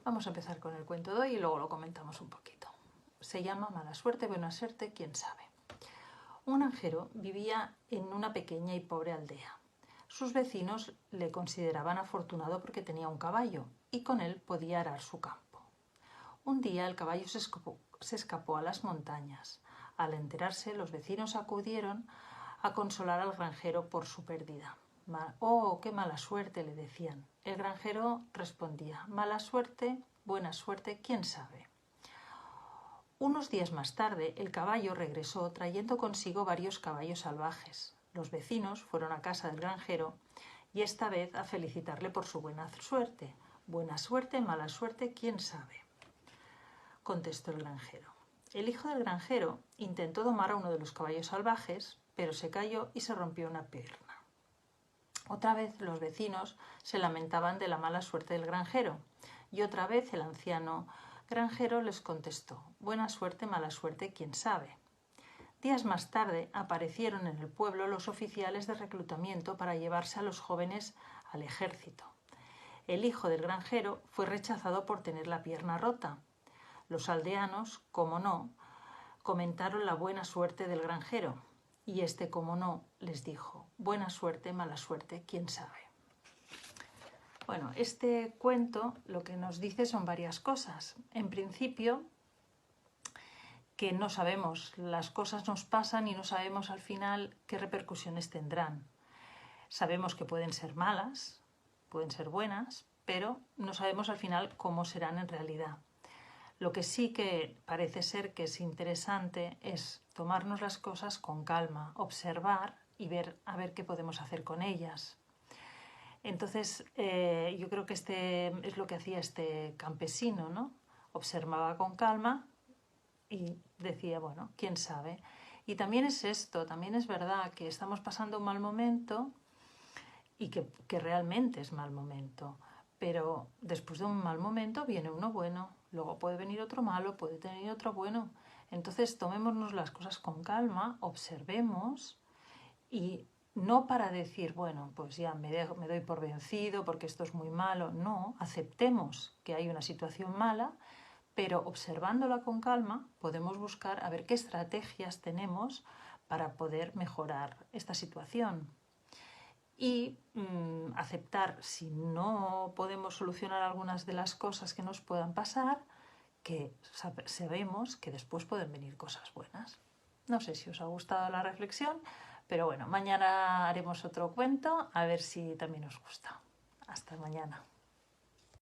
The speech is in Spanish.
Vamos a empezar con el cuento de hoy y luego lo comentamos un poquito. Se llama Mala suerte, buena suerte, quién sabe. Un granjero vivía en una pequeña y pobre aldea. Sus vecinos le consideraban afortunado porque tenía un caballo y con él podía arar su campo. Un día el caballo se escapó a las montañas. Al enterarse, los vecinos acudieron a consolar al granjero por su pérdida. «Oh, qué mala suerte», le decían. El granjero respondía: «Mala suerte, buena suerte, quién sabe». Unos días más tarde, el caballo regresó trayendo consigo varios caballos salvajes. Los vecinos fueron a casa del granjero y esta vez a felicitarle por su buena suerte. «Buena suerte, mala suerte, quién sabe», contestó el granjero. El hijo del granjero intentó domar a uno de los caballos salvajes, pero se cayó y se rompió una pierna. Otra vez los vecinos se lamentaban de la mala suerte del granjero y otra vez el anciano granjero les contestó: «Buena suerte, mala suerte, quién sabe». Días más tarde aparecieron en el pueblo los oficiales de reclutamiento para llevarse a los jóvenes al ejército. El hijo del granjero fue rechazado por tener la pierna rota. Los aldeanos, como no, comentaron la buena suerte del granjero y este, como no, les dijo: «Buena suerte, mala suerte, quién sabe». Bueno, este cuento lo que nos dice son varias cosas. En principio, que no sabemos, las cosas nos pasan y no sabemos al final qué repercusiones tendrán. Sabemos que pueden ser malas, pueden ser buenas, pero no sabemos al final cómo serán en realidad. Lo que sí que parece ser que es interesante es tomarnos las cosas con calma, observar y ver a ver qué podemos hacer con ellas. Entonces, yo creo que es lo que hacía este campesino, ¿no? Observaba con calma y decía, bueno, quién sabe. Y también es esto, también es verdad que estamos pasando un mal momento y que realmente es mal momento. Pero después de un mal momento viene uno bueno, luego puede venir otro malo, puede venir otro bueno. Entonces tomémonos las cosas con calma, observemos y no para decir, bueno, pues ya me doy por vencido porque esto es muy malo. No, aceptemos que hay una situación mala, pero observándola con calma podemos buscar a ver qué estrategias tenemos para poder mejorar esta situación. Y aceptar, si no podemos solucionar algunas de las cosas que nos puedan pasar, que sabemos que después pueden venir cosas buenas. No sé si os ha gustado la reflexión, pero bueno, mañana haremos otro cuento, a ver si también os gusta. Hasta mañana.